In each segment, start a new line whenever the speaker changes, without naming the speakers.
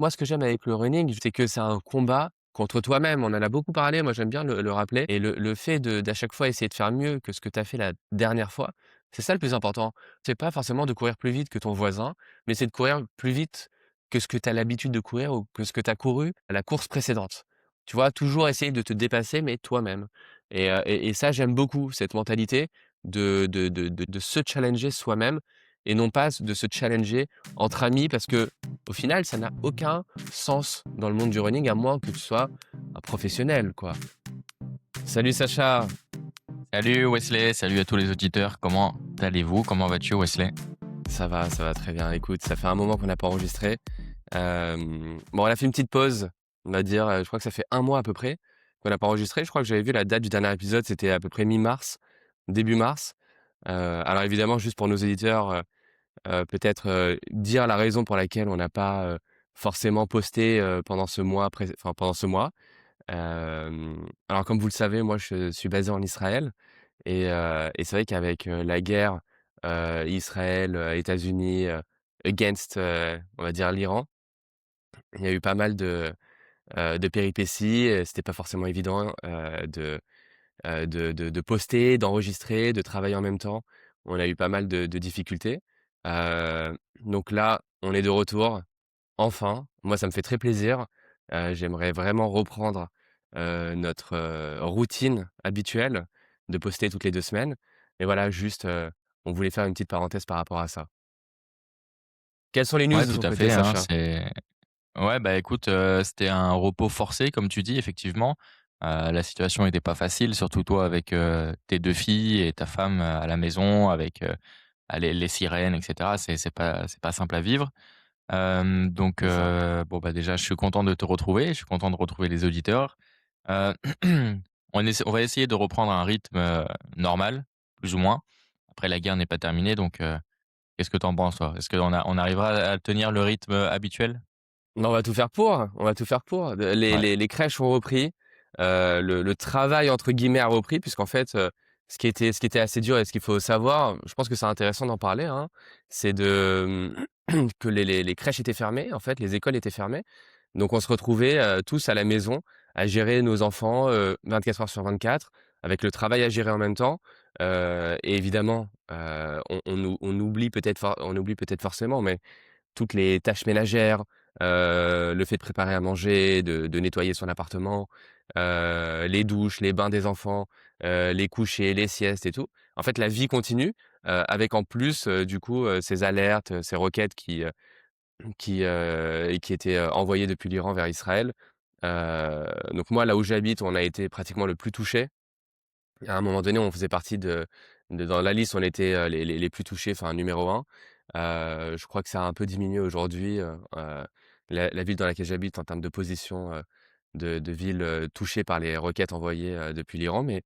Moi, ce que j'aime avec le running, c'est que c'est un combat contre toi-même. On en a beaucoup parlé, moi j'aime bien le rappeler et le fait de d'à chaque fois essayer de faire mieux que ce que tu as fait la dernière fois, c'est ça le plus important. C'est pas forcément de courir plus vite que ton voisin, mais c'est de courir plus vite que ce que tu as l'habitude de courir ou que ce que tu as couru à la course précédente. Tu vois? Toujours essayer de te dépasser, mais toi-même et ça, j'aime beaucoup cette mentalité de se challenger soi-même et non pas de se challenger entre amis parce que au final, ça n'a aucun sens dans le monde du running à moins que tu sois un professionnel, quoi. Salut Sacha,
Salut Wesley, salut à tous les auditeurs. Comment allez-vous? Comment vas-tu Wesley?
ça va très bien. Écoute, ça fait un moment qu'on n'a pas enregistré. Bon, on a fait une petite pause, on va dire, je crois que ça fait un mois à peu près qu'on n'a pas enregistré. Je crois que j'avais vu la date du dernier épisode, c'était à peu près mi-mars, début mars. Alors évidemment, juste pour nos éditeurs, peut-être, dire la raison pour laquelle on n'a pas, forcément posté, pendant ce mois enfin pendant ce mois. Alors comme vous le savez, moi je suis basé en Israël et c'est vrai qu'avec, la guerre, Israël, États-Unis, against, on va dire l'Iran, il y a eu pas mal de péripéties et c'était pas forcément évident, de poster, d'enregistrer, de travailler en même temps. On a eu pas mal de difficultés. Donc là, on est de retour, enfin. Moi, ça me fait très plaisir. J'aimerais vraiment reprendre, notre, routine habituelle de poster toutes les 2 semaines. Et voilà, juste, on voulait faire une petite parenthèse par rapport à ça. Quelles sont les news
Ouais,
de
tout
ton
à
côté,
fait, hein,
Sacha?
c'est ouais, bah, écoute, c'était un repos forcé comme tu dis effectivement. La situation était pas facile, surtout toi avec, tes 2 filles et ta femme, à la maison avec, les sirènes et cetera. C'est pas simple à vivre. Donc
C'est ça.
bon, bah, déjà je suis content de te retrouver, je suis content de retrouver les auditeurs. Heu, on va essayer de reprendre un rythme, normal, plus ou moins. Après la guerre n'est pas terminée donc qu'est-ce que tu en penses toi? Est-ce qu'on arrivera à tenir le rythme, habituel?
Mais on va tout faire pour, on va tout faire pour. De
Ouais.
les crèches ont repris, le «travail» entre guillemets a repris puisqu'en fait, ce qui était assez dur et ce qu'il faut savoir, je pense que c'est intéressant d'en parler, hein, c'est que les crèches étaient fermées, en fait, les écoles étaient fermées. Donc on se retrouvait, tous à la maison à gérer nos enfants, 24 heures sur 24 avec le travail à gérer en même temps, et évidemment, on oublie peut-être forcément, mais toutes les tâches ménagères, le fait de préparer à manger, de nettoyer son appartement, les douches, les bains des enfants, les couchers, les siestes et tout. En fait, la vie continue, avec en plus, du coup, ces alertes, ces requêtes qui étaient, envoyées depuis l'Iran vers Israël. Donc moi, là où j'habite, on a été pratiquement le plus touché. À un moment donné, on faisait partie de dans la liste, on était, les plus touchés, enfin numéro un. Je crois que ça a un peu diminué aujourd'hui, la ville dans laquelle j'habite en termes de position, de ville, touchée par les roquettes envoyées, depuis l'Iran. Mais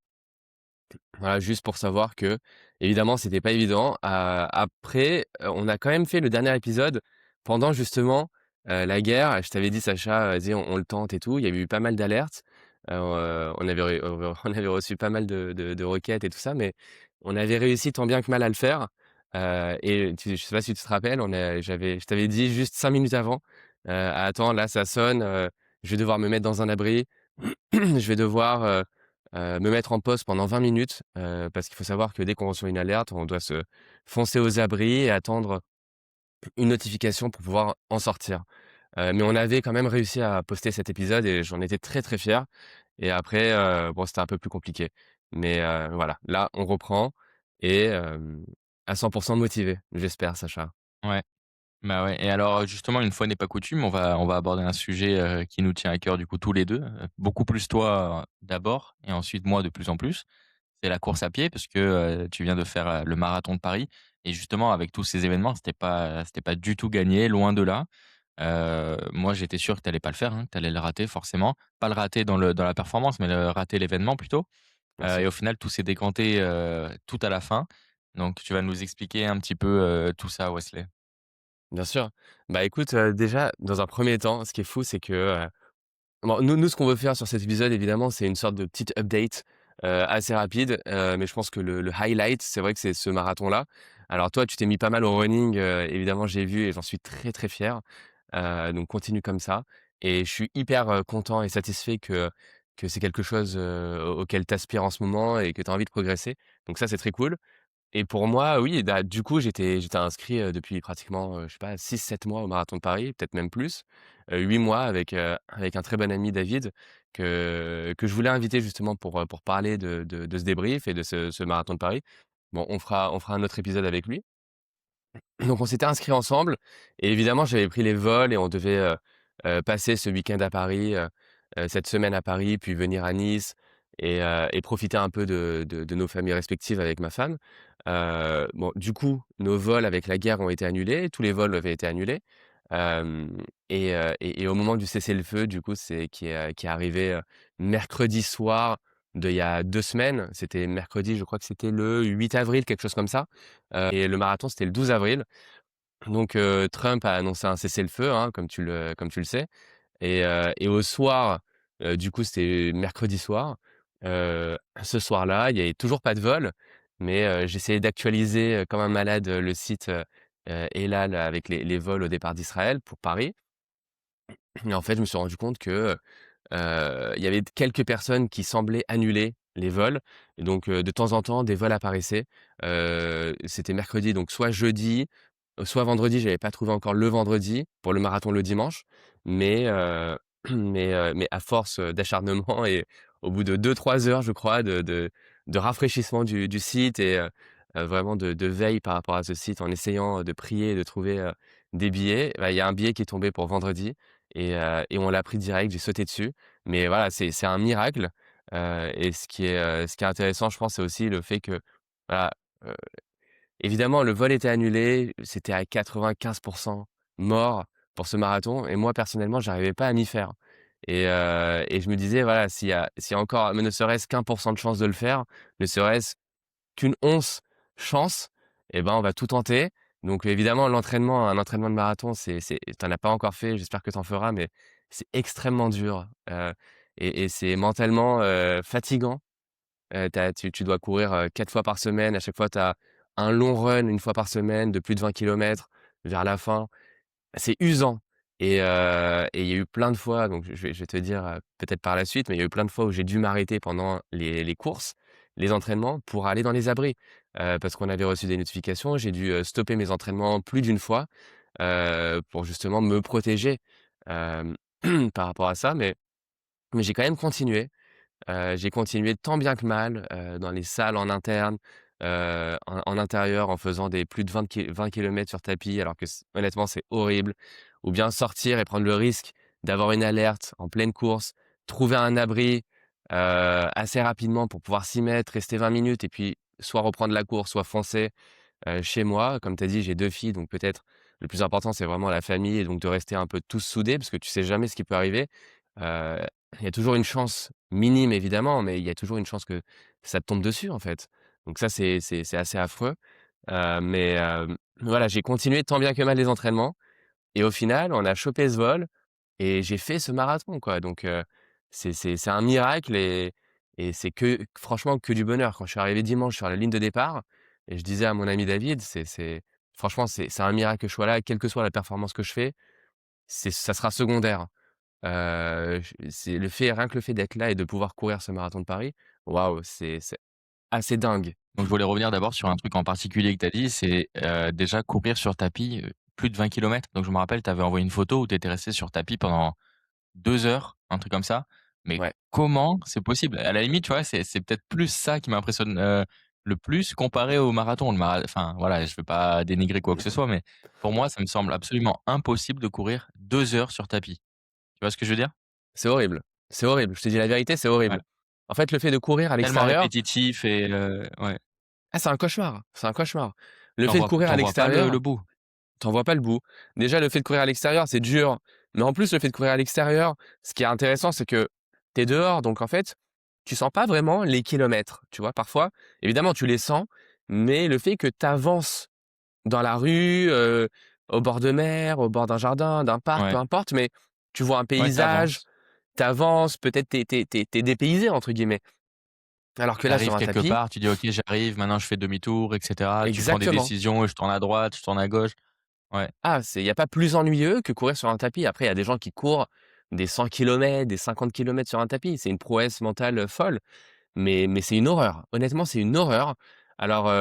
voilà, juste pour savoir que évidemment, c'était pas évident. Après, on a quand même fait le dernier épisode pendant justement, la guerre. Je t'avais dit: «Sacha, vas-y, on le tente et tout». Il y avait eu pas mal d'alertes. On avait reçu pas mal de requêtes et tout ça, mais on avait réussi tant bien que mal à le faire. Et je sais pas si tu te rappelles, je t'avais dit juste 5 minutes avant: «Attends, là, ça sonne, je vais devoir me mettre dans un abri. Je vais devoir, me mettre en pause pendant 20 minutes, parce qu'il faut savoir que dès qu'on reçoit une alerte, on doit se foncer aux abris et attendre une notification pour pouvoir en sortir. Mais on avait quand même réussi à poster cet épisode et j'en étais très, très fier et après, bon, c'était un peu plus compliqué. Mais voilà, là, on reprend et à 100 motivé, j'espère, Sacha.
Ouais. Bah, ouais et alors, justement, une fois n'est pas coutume, on va aborder un sujet, qui nous tient à cœur du coup tous les 2, beaucoup plus toi, d'abord et ensuite moi de plus en plus. C'est la course à pied parce que, tu viens de faire, le marathon de Paris et justement avec tous ces événements, c'était pas du tout gagné, loin de là. Moi j'étais sûr que tu allais pas le faire, hein, que tu allais le rater forcément. Pas le rater dans la performance, mais le rater l'événement plutôt, et
Merci.
au final tout s'est décanté, tout à la fin. Donc tu vas nous expliquer un petit peu, tout ça Wesley?
Bien sûr. Bah, écoute, déjà, dans un premier temps, ce qui est fou, c'est que, bon, nous, ce qu'on veut faire sur cet épisode, évidemment, c'est une sorte de petite update, assez rapide, mais je pense que le highlight, c'est vrai que c'est ce marathon-là. Alors toi, tu t'es mis pas mal au running, évidemment, j'ai vu et j'en suis très, très fier. Donc continue comme ça et je suis hyper, content et satisfait que c'est quelque chose, auquel tu aspires en ce moment et que tu as envie de progresser. Donc ça, c'est très cool et pour moi, oui, bah, du coup, j'étais inscrit, depuis pratiquement, je sais pas 6-7 mois au marathon de Paris, peut-être même plus, 8 mois avec un très bon ami David que je voulais inviter justement pour parler de ce débrief et de ce marathon de Paris. Bon, on fera un autre épisode avec lui. Donc on s'était inscrits ensemble et évidemment, j'avais pris les vols et on devait, passer ce week-end à Paris, cette semaine à Paris, puis venir à Nice et profiter un peu de nos familles respectives avec ma femme. Bon, du coup, nos vols avec la guerre ont été annulés, tous les vols avaient été annulés, hem et au moment du cessez-le-feu, du coup, qui est arrivé, mercredi soir d'il y a 2 semaines, c'était mercredi, je crois que c'était le 8 avril, quelque chose comme ça, et le marathon, c'était le 12 avril. Donc Trump a annoncé un cessez-le-feu, hein, comme tu le sais et au soir, du coup, c'était mercredi soir, ce soir-là, il y avait toujours pas de vol, mais j'essayais d'actualiser, comme un malade, le site, El Al avec les vols au départ d'Israël pour Paris et en fait, je me suis rendu compte que, il y avait quelques personnes qui semblaient annuler les vols et donc de temps en temps, des vols apparaissaient. C'était mercredi, donc soit jeudi, soit vendredi. J'avais pas trouvé encore le vendredi pour le marathon le dimanche, mais mais à force, d'acharnement et au bout de 2-3 heures, je crois, de rafraîchissement du site et vraiment de veille par rapport à ce site en essayant de prier et de trouver, des billets, bah, il y a un billet qui est tombé pour vendredi et on l'a pris direct. J'ai sauté dessus. Mais voilà, c'est un miracle, et ce qui est intéressant, je pense, c'est aussi le fait que, voilà, heu, évidemment, le vol était annulé, c'était à 95 mort pour ce marathon et moi, personnellement, j'arrivais pas à m'y faire et je me disais, voilà, s'il y a encore, mais ne serait-ce qu'1 de chance de le faire, ne serait-ce qu'une once chance et ben, on va tout tenter. Donc évidemment, un entraînement de marathon, c'est tu en as pas encore fait, j'espère que tu en feras, mais c'est extrêmement dur, et c'est mentalement, fatigant. Tu dois courir, 4 fois par semaine. À chaque fois, tu as un long run une fois par semaine de plus de 20 kilomètres vers la fin. C'est usant et il y a eu plein de fois, donc je vais te dire, peut-être par la suite, mais il y a eu plein de fois où j'ai dû m'arrêter pendant les courses, les entraînements pour aller dans les abris, parce qu'on avait reçu des notifications. J'ai dû, stopper mes entraînements plus d'une fois, pour justement me protéger, hem, par rapport à ça, mais j'ai quand même continué. J'ai continué tant bien que mal, dans les salles en interne, en intérieur, en faisant des plus de 20 kilomètres sur tapis alors que honnêtement, c'est horrible. Ou bien sortir et prendre le risque d'avoir une alerte en pleine course, trouver un abri, assez rapidement pour pouvoir s'y mettre, rester 20 minutes et puis soit reprendre la course, soit foncer, chez moi. Comme tu as dit, j'ai 2 filles, donc peut-être le plus important, c'est vraiment la famille et donc de rester un peu tous soudés parce que tu sais jamais ce qui peut arriver. Heu, il y a toujours une chance minime évidemment, mais il y a toujours une chance que ça te tombe dessus, en fait. Donc ça, c'est assez affreux, mais voilà, j'ai continué tant bien que mal les entraînements et au final, on a chopé ce vol et j'ai fait ce marathon, quoi. Donc c'est un miracle et c'est que franchement que du bonheur. Quand je suis arrivé dimanche sur la ligne de départ et je disais à mon ami David: «C'est franchement, c'est un miracle que je sois là, quelle que soit la performance que je fais, ça sera secondaire». C'est rien que le fait d'être là et de pouvoir courir ce marathon de Paris, waouh, c'est assez dingue.
Donc je voulais revenir d'abord sur un truc en particulier que tu as dit, c'est, déjà courir sur tapis, plus de 20 kilomètres. Donc je me rappelle, tu avais envoyé une photo où tu étais resté sur tapis pendant 2 heures, un truc comme ça. Mais
Ouais.
comment c'est possible? À la limite, tu vois, c'est peut-être plus ça qui m'impressionne, le plus comparé au marathon. Enfin voilà, je veux pas dénigrer quoi que ce soit, mais pour moi, ça me semble absolument impossible de courir 2 heures sur tapis. Tu vois ce que je veux dire?
C'est horrible, c'est horrible. Je te dis la vérité, c'est
Ouais.
horrible. En fait, le fait de courir à
Tellement
l'extérieur,
répétitif et ouais,
c'est un cauchemar, c'est un cauchemar. Le
tu
fait de courir à
vois pas le
l'extérieur,
bout.
tu en vois pas le bout. Déjà, le fait de courir à l'extérieur, c'est dur, mais en plus, le fait de courir à l'extérieur, ce qui est intéressant, c'est que tu es dehors, donc en fait, tu sens pas vraiment les kilomètres, tu vois? Parfois, évidemment, tu les sens, mais le fait que tu avances dans la rue, au bord de mer, au bord d'un jardin, d'un parc, peu
Ouais,
importe, mais tu vois un
ouais, tu
paysage,
avances.
tu avances, peut-être tu es «dépaysé» entre guillemets. Alors que
Tu
là, sur
arrives
un
quelque
tapis,
part, tu dis: «OK, j'arrive, maintenant je fais demi-tour» et cetera. Tu prends des
exactement,
décisions, je tourne à droite, je tourne à gauche. Ouais.
Ah, c'est il y a pas plus ennuyeux que courir sur un tapis. Après, il y a des gens qui courent des 100 kilomètres, des 50 kilomètres sur un tapis. C'est une prouesse mentale, folle, mais c'est une horreur. Honnêtement, c'est une horreur. Alors,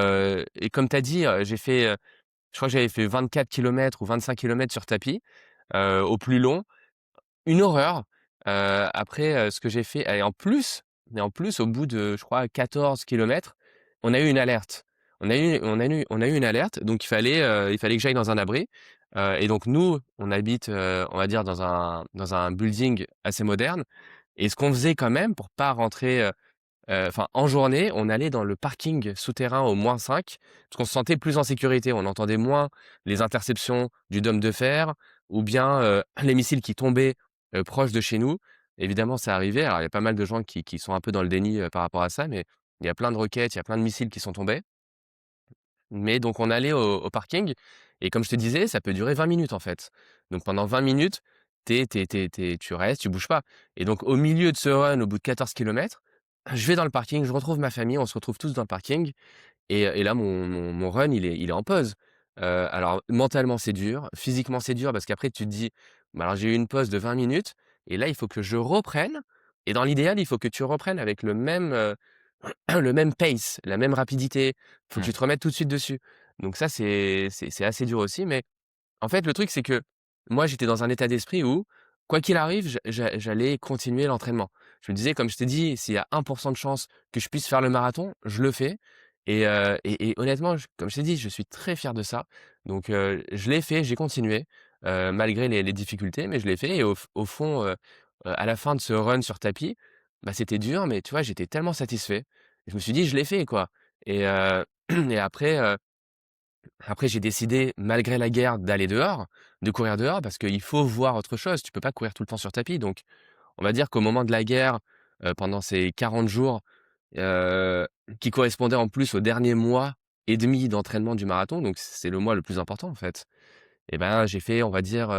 et comme tu as dit, j'ai fait, je crois que j'avais fait 24 kilomètres ou 25 kilomètres sur tapis, au plus long. Une horreur. Après, ce que j'ai fait et en plus, au bout de, je crois, 14 kilomètres, on a eu une alerte. On a eu une alerte, donc il fallait que j'aille dans un abri, et donc nous, on habite, on va dire dans un building assez moderne, et ce qu'on faisait quand même pour pas rentrer, enfin, en journée, on allait dans le parking souterrain au -5 parce qu'on se sentait plus en sécurité. On entendait moins les interceptions du dôme de fer ou bien, les missiles qui tombaient, proches de chez nous. Évidemment, ça arrivait. Alors, il y a pas mal de gens qui sont un peu dans le déni, par rapport à ça, mais il y a plein de roquettes, il y a plein de missiles qui sont tombés. Mais donc on allait au parking et comme je te disais, ça peut durer 20 minutes, en fait. Donc pendant 20 minutes, tu restes, tu bouges pas et donc au milieu de ce run, au bout de 14 kilomètres, je vais dans le parking, je retrouve ma famille, on se retrouve tous dans le parking et là mon run, il est en pause. Alors mentalement, c'est dur, physiquement, c'est dur parce qu'après tu te dis: «Bah, alors j'ai eu une pause de 20 minutes et là, il faut que je reprenne» et dans l'idéal, il faut que tu reprennes avec le même pace, la même rapidité. Faut que
Mmh.
tu te remettes tout de suite dessus. Donc ça, c'est assez dur aussi, mais en fait, le truc, c'est que moi, j'étais dans un état d'esprit où, quoi qu'il arrive, j'allais continuer l'entraînement. Je me disais, comme je t'ai dit, s'il y a 1 de chance que je puisse faire le marathon, je le fais et honnêtement, comme je t'ai dit, je suis très fier de ça. Donc je l'ai fait, j'ai continué, malgré les difficultés, mais je l'ai fait et au fond, à la fin de ce run sur tapis, bah, c'était dur, mais tu vois, j'étais tellement satisfait. Je me suis dit: «Je l'ai fait, quoi» et et après j'ai décidé, malgré la guerre, d'aller dehors, de courir dehors parce qu'il faut voir autre chose. Tu peux pas courir tout le temps sur tapis. Donc, on va dire qu'au moment de la guerre, pendant ces 40 jours, heu, qui correspondaient en plus au dernier mois et demi d'entraînement du marathon, donc c'est le mois le plus important, en fait. Et ben, j'ai fait, on va dire,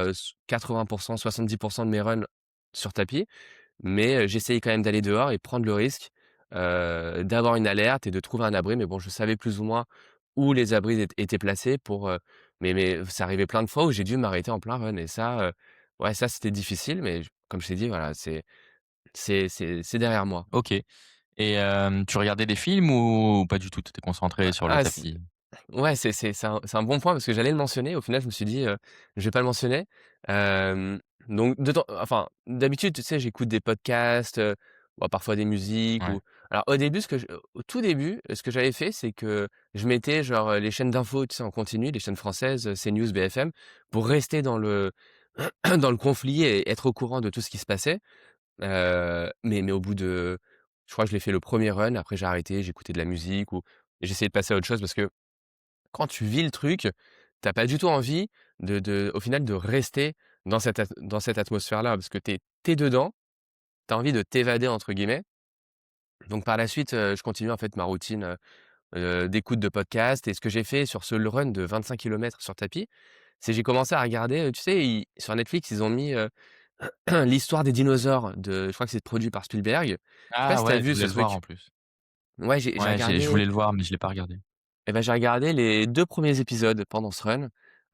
80 70 de mes runs sur tapis. Mais, j'essayais quand même d'aller dehors et prendre le risque, d'avoir une alerte et de trouver un abri. Mais bon, je savais plus ou moins où les abris étaient placés pour, mais ça arrivait plein de fois où j'ai dû m'arrêter en plein run et ça, ouais, ça c'était difficile, mais comme je t'ai dit, voilà, c'est derrière moi.
OK. Et tu regardais des films ou pas du tout? Tu étais concentré sur le
Ah
tapis?
Ouais, c'est un bon point parce que j'allais le mentionner. Au final, je me suis dit, «Je vais pas le mentionner». Hem, donc d'habitude, tu sais, j'écoute des podcasts, bah, parfois des musiques
Ouais.
ou alors au tout début, ce que j'avais fait, c'est que je mettais genre, les chaînes d'infos, tu sais, en continu, les chaînes françaises, CNews, BFM, pour rester dans le dans le conflit et être au courant de tout ce qui se passait. Mais au bout de je crois que je l'ai fait le premier run, après j'ai arrêté, j'écoutais de la musique ou j'essayais de passer à autre chose parce que quand tu vis le truc, tu as pas du tout envie au final, de rester dans cette atmosphère-là parce que tu es dedans, tu as envie de «t'évader» entre guillemets. Donc par la suite, je continue en fait ma routine, d'écoute de podcast et ce que j'ai fait sur ce run de 25 kilomètres sur tapis, c'est j'ai commencé à regarder, tu sais, ils sur Netflix, ils ont mis, «L'histoire des dinosaures» je crois que c'est produit par Spielberg. Je sais pas
Ah
si tu as
ouais, je
vu
voulais
ce
le voir
truc?
en plus.
Ouais, j'ai
Ouais, je
regardé.
voulais le voir, mais je l'ai pas regardé.
Et ben j'ai regardé les 2 premiers épisodes pendant ce run.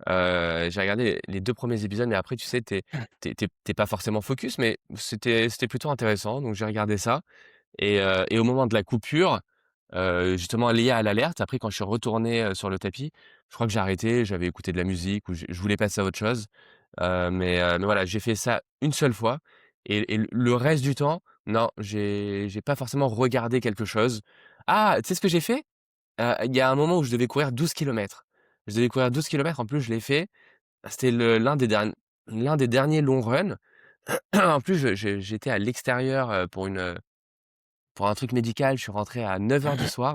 J'ai regardé les 2 premiers épisodes, mais après, tu sais, tu es pas forcément focus, mais c'était plutôt intéressant, donc j'ai regardé ça et au moment de la coupure, justement liée à l'alerte, après quand je suis retourné, sur le tapis, je crois que j'ai arrêté, j'avais écouté de la musique ou je voulais passer à autre chose. Mais voilà, j'ai fait ça une seule fois et le reste du temps, non, j'ai pas forcément regardé quelque chose. Ah! Tu sais ce que j'ai fait? Il y a un moment où je devais courir 12 kilomètres. Je devais courir 12 kilomètres, en plus je l'ai fait. C'était l'un des derniers longs runs. En plus, j'étais à l'extérieur, pour un truc médical. Je suis rentré à 9 heures du soir.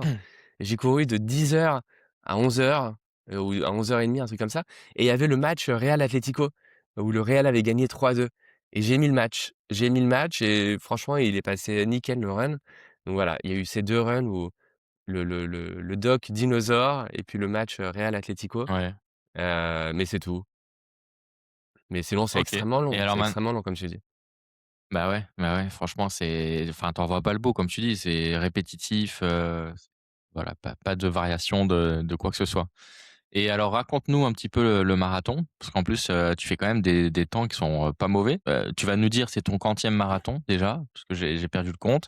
J'ai couru de 10 heures à 11 heures ou à 11 heures 30, un truc comme ça et il y avait le match, Real Atlético, où le Real avait gagné 3-2 et j'ai mis le match. J'ai mis le match et franchement, il est passé nickel le run. Donc voilà, il y a eu ces 2 runs où le doc dinosaure et puis le match, Real Atlético,
Ouais.
mais c'est tout. Mais sinon,
OK. Et alors
c'est
main
extrêmement long comme je t'ai dit.
bah, ouais, franchement, c'est enfin, tu en vois pas le bout, comme tu dis, c'est répétitif, voilà, pas de variation de quoi que ce soit. Et alors raconte-nous un petit peu le marathon, parce qu'en plus, tu fais quand même des temps qui sont, pas mauvais. Tu vas nous dire c'est ton quantième marathon déjà? Parce que j'ai perdu le compte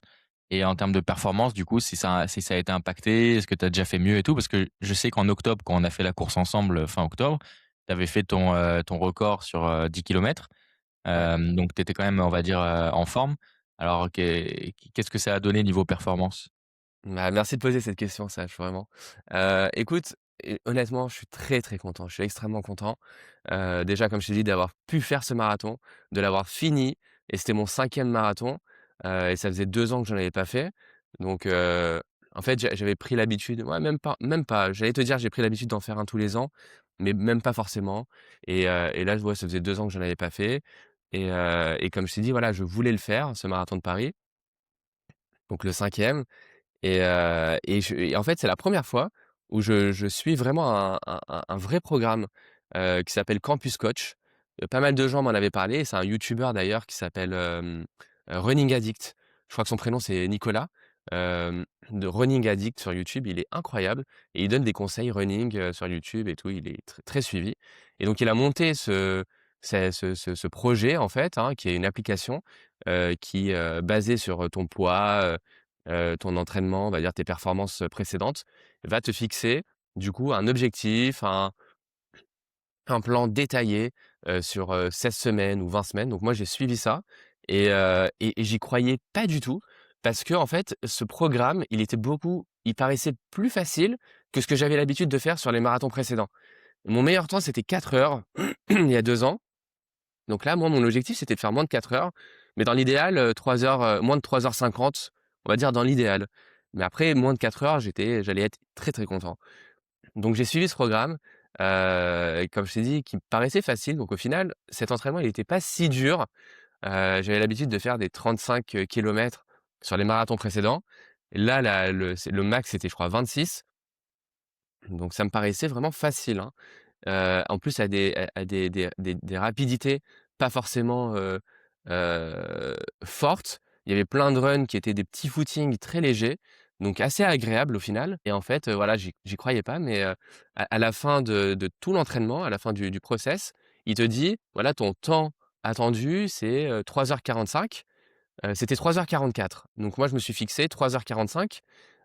et en termes de performance du coup si ça a été impacté, est-ce que tu as déjà fait mieux et tout? Parce que je sais qu'en octobre quand on a fait la course ensemble, fin octobre, tu avais fait ton record sur, 10 kilomètres.
Ouais.
Donc tu étais quand même on va dire, en forme. Alors qu'est-ce que ça a donné niveau performance?
Bah, merci de poser cette question, sache, vraiment. Écoute, honnêtement, je suis très, très content. Je suis extrêmement content. Déjà, comme je t'ai dit, d'avoir pu faire ce marathon, de l'avoir fini et c'était mon 5e marathon, et ça faisait 2 ans que j'en avais pas fait. Donc, en fait, j'avais pris l'habitude ouais, même pas, j'allais te dire, j'ai pris l'habitude d'en faire un tous les ans, mais même pas forcément et là, ouais, ça faisait 2 ans que j'en avais pas fait et comme je t'ai dit, voilà, je voulais le faire, ce marathon de Paris, donc le 5e. Et en fait, c'est la première fois où je suis vraiment un vrai programme, qui s'appelle Campus Coach. Pas mal de gens m'en avaient parlé et c'est un youtubeur d'ailleurs qui s'appelle, Running Addict. Je crois que son prénom c'est Nicolas, de Running Addict sur YouTube. Il est incroyable et il donne des conseils running, sur YouTube et tout. Il est très suivi et donc il a monté ce projet en fait, hein, qui est une application, qui, basée sur, ton poids, ton entraînement, on va dire tes performances, précédentes, va te fixer du coup un objectif, un plan détaillé, sur, 16 semaines ou 20 semaines. Donc moi j'ai suivi ça et j'y croyais pas du tout parce que en fait ce programme, il paraissait plus facile que ce que j'avais l'habitude de faire sur les marathons précédents. Mon meilleur temps, c'était 4 heures il y a 2 ans. Donc là, moi, mon objectif, c'était de faire moins de 4 heures, mais dans l'idéal, 3 heures, moins de 3h50, on va dire dans l'idéal. Mais après, moins de 4 heures, j'allais être très, très content. Donc j'ai suivi ce programme, et comme je t'ai dit, qui me paraissait facile. Donc au final, cet entraînement, il était pas si dur. J'avais l'habitude de faire des 35, kilomètres sur les marathons précédents. Là, le max, c'était, je crois, 26. Donc ça me paraissait vraiment facile, hein. En plus à des rapidités pas forcément, fortes. Il y avait plein de runs qui étaient des petits footings très légers, donc assez agréable au final et en fait, voilà, j'y croyais pas mais, à la fin de tout l'entraînement, à la fin du process, il te dit: «Voilà, ton temps attendu, c'est, 3h45». C'était 3h44. Donc moi, je me suis fixé 3h45.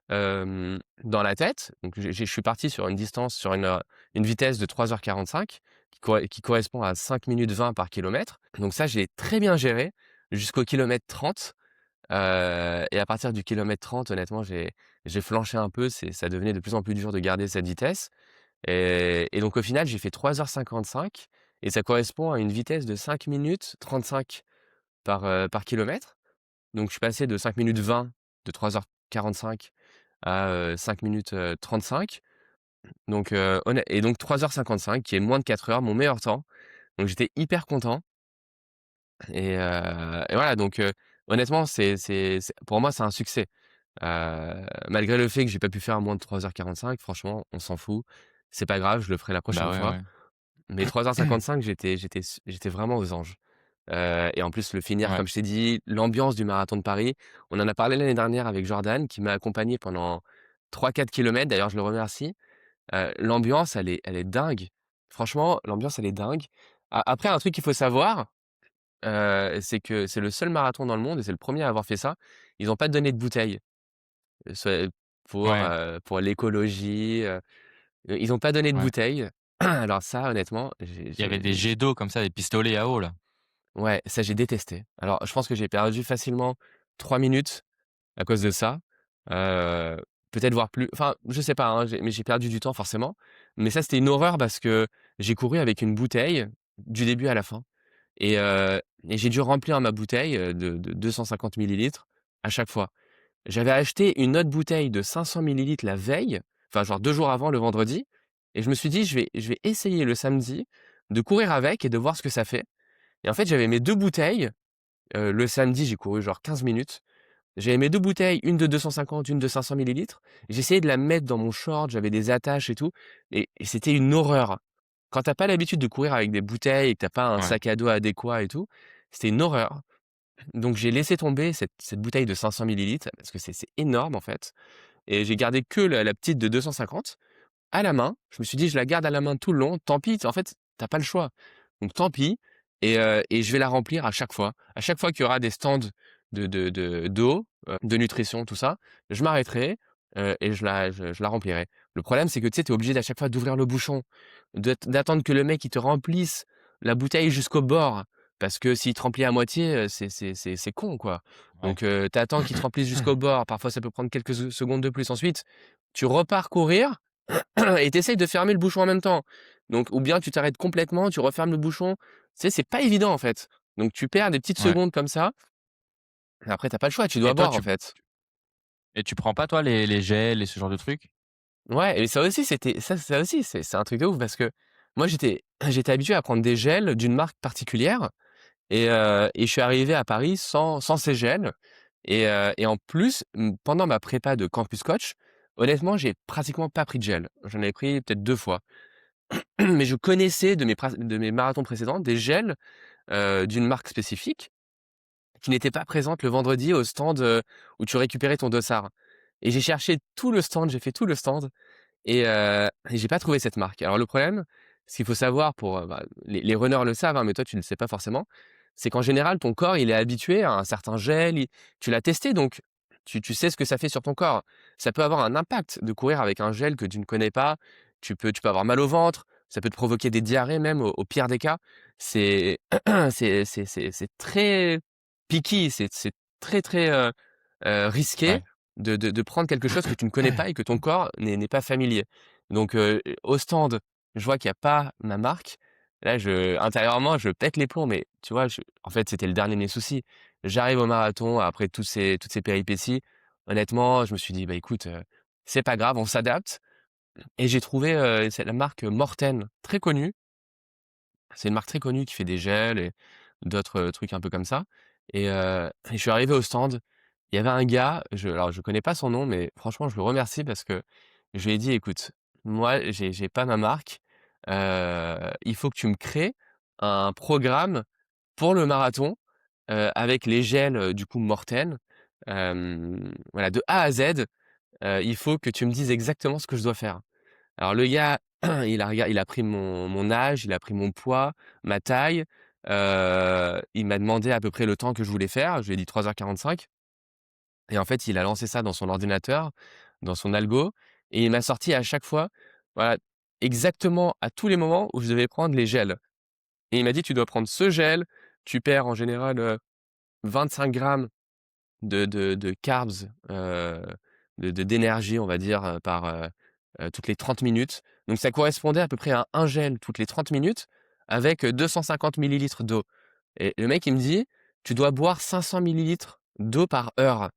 Dans la tête, donc je suis parti sur une distance, sur une vitesse de 3h45 qui correspond à 5 minutes 20 par kilomètre. Donc ça, j'ai très bien géré jusqu'au kilomètre 30, et à partir du kilomètre 30, honnêtement, j'ai flanché un peu, ça devenait de plus en plus dur de garder cette vitesse et donc au final, j'ai fait 3h55 et ça correspond à une vitesse de 5 minutes 35 par kilomètre. Donc je suis passé de 5 minutes 20 de 3h45 à, 5 minutes, 35. Donc et donc 3h55 qui est moins de 4 heures, mon meilleur temps. Donc j'étais hyper content et voilà donc honnêtement c'est pour moi c'est un succès. Malgré le fait que j'ai pas pu faire moins de 3h45, franchement on s'en fout. C'est pas grave, je le ferai la
Bah,
prochaine
ouais,
fois.
ouais.
Mais 3h55 j'étais vraiment aux anges. Et en plus le finir
Ouais.
comme je t'ai dit, l'ambiance du marathon de Paris, on en a parlé l'année dernière avec Jordan qui m'a accompagné pendant 3-4 kilomètres. D'ailleurs je le remercie. L'ambiance elle est dingue. Franchement, l'ambiance elle est dingue. Après un truc qu'il faut savoir, c'est que c'est le seul marathon dans le monde et c'est le premier à avoir fait ça. Ils ont pas donné de bouteilles, c'est
Ouais.
pour l'écologie, ils ont pas donné de
Ouais.
bouteilles. Alors ça honnêtement,
Il y avait des jets d'eau comme ça, des pistolets à eau là?
ouais, ça j'ai détesté. Alors je pense que j'ai perdu facilement 3 minutes à cause de ça. Heu, peut-être voire plus, enfin je sais pas, hein, mais j'ai perdu du temps forcément. Mais ça c'était une horreur parce que j'ai couru avec une bouteille du début à la fin et j'ai dû remplir ma bouteille, de 250 millilitres à chaque fois. J'avais acheté une autre bouteille de 500 millilitres la veille, enfin genre 2 jours avant, le vendredi et je me suis dit: «Je vais essayer le samedi de courir avec et de voir ce que ça fait». Et en fait, j'avais mes 2 bouteilles, le samedi, j'ai couru genre 15 minutes. J'avais mes 2 bouteilles, une de 250, une de 500 millilitres. J'essayais de la mettre dans mon short, j'avais des attaches et tout et c'était une horreur. Quand tu as pas l'habitude de courir avec des bouteilles et que tu as pas un
Ouais.
sac à dos adéquat et tout, c'était une horreur. Donc j'ai laissé tomber cette bouteille de 500 millilitres parce que c'est énorme en fait et j'ai gardé que la petite de 250 à la main. Je me suis dit: «Je la garde à la main tout le long, tant pis». En fait, tu pas le choix. Donc tant pis et je vais la remplir à chaque fois. À chaque fois qu'il y aura des stands d'eau, de nutrition, tout ça, je m'arrêterai, et je la remplirai. Le problème, c'est que, tu sais, tu es obligé à chaque fois d'ouvrir le bouchon, d'attendre que le mec, il te remplisse la bouteille jusqu'au bord. Parce que s'il te remplit à moitié, c'est con, quoi.
Ouais.
Donc tu attends qu'il te remplisse jusqu'au bord. Parfois, ça peut prendre quelques secondes de plus. Ensuite, tu repars courir et tu essayes de fermer le bouchon en même temps. Donc ou bien tu t'arrêtes complètement, tu refermes le bouchon. Tu sais, c'est pas évident, en fait. Donc tu perds des petites
Ouais.
secondes comme ça et après tu pas le choix, tu
Et
dois
toi,
boire,
tu
en fait.
et tu prends pas toi les gels et ce genre de trucs?
Ouais et ça aussi, c'est un truc de ouf parce que moi, j'étais habitué à prendre des gels d'une marque particulière et je suis arrivé à Paris sans ces gels et en plus, pendant ma prépa de campus coach, honnêtement, j'ai pratiquement pas pris de gel. J'en ai pris peut-être 2 fois. Mais je connaissais de mes marathons précédents des gels, d'une marque spécifique qui n'était pas présente le vendredi au stand, où tu récupérais ton dossard et j'ai cherché tout le stand, j'ai fait tout le stand et j'ai pas trouvé cette marque. Alors le problème, ce qu'il faut savoir pour, bah, les runners le savent, hein, mais toi tu ne le sais pas forcément, c'est qu'en général ton corps il est habitué à un certain gel, tu l'as testé donc tu sais ce que ça fait sur ton corps. Ça peut avoir un impact de courir avec un gel que tu ne connais pas, tu peux avoir mal au ventre, ça peut te provoquer des diarrhées même au pire des cas. C'est c'est très picky, c'est très, très, risqué
Ouais.
de prendre quelque chose que tu ne connais pas et que ton corps n'est pas familier. Donc au stand, je vois qu'il y a pas ma marque. Là, intérieurement, je pète les plombs, mais tu vois, en fait, c'était le dernier de mes soucis. J'arrive au marathon après toutes ces péripéties. Honnêtement, je me suis dit: «Bah, écoute, c'est pas grave, on s'adapte» et j'ai trouvé, c'est la marque Morten, très connue. C'est une marque très connue qui fait des gels et d'autres, trucs un peu comme ça et je suis arrivé au stand. Il y avait un gars, alors je connais pas son nom, mais franchement je le remercie parce que je lui ai dit: «Écoute, moi j'ai pas ma marque, il faut que tu me crées un programme pour le marathon, avec les gels, du coup Morten, voilà de A à Z, il faut que tu me dises exactement ce que je dois faire». Alors le gars, il a pris mon âge, il a pris mon poids, ma taille, il m'a demandé à peu près le temps que je voulais faire. Je lui ai dit 3h45 et en fait, il a lancé ça dans son ordinateur, dans son algo et il m'a sorti à chaque fois, voilà, exactement à tous les moments où je devais prendre les gels et il m'a dit: «Tu dois prendre ce gel, tu perds en général, 25 grammes de carbs, d'énergie, on va dire, toutes les 30 minutes. Donc ça correspondait à peu près à un gel toutes les 30 minutes avec, 250 millilitres d'eau et le mec, il me dit: «Tu dois boire 500 millilitres d'eau par heure»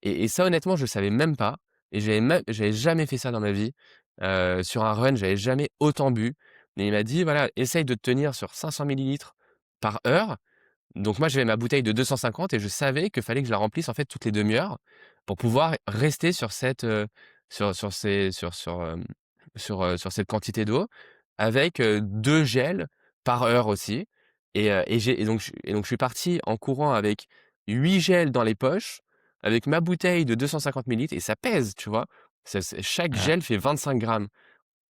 et ça, honnêtement, je savais même pas et j'avais jamais fait ça dans ma vie. Sur un run, j'avais jamais autant bu mais il m'a dit: «Voilà, essaye de te tenir sur 500 millilitres par heure». Donc moi, j'avais ma bouteille de 250 et je savais qu'il fallait que je la remplisse, en fait, toutes les demi-heures pour pouvoir rester sur cette, sur ces sur cette quantité d'eau avec, 2 gels par heure aussi et donc je suis parti en courant avec 8 gels dans les poches, avec ma bouteille de 250 millilitres et ça pèse, tu vois? Chaque
Ouais.
gel fait 25 grammes,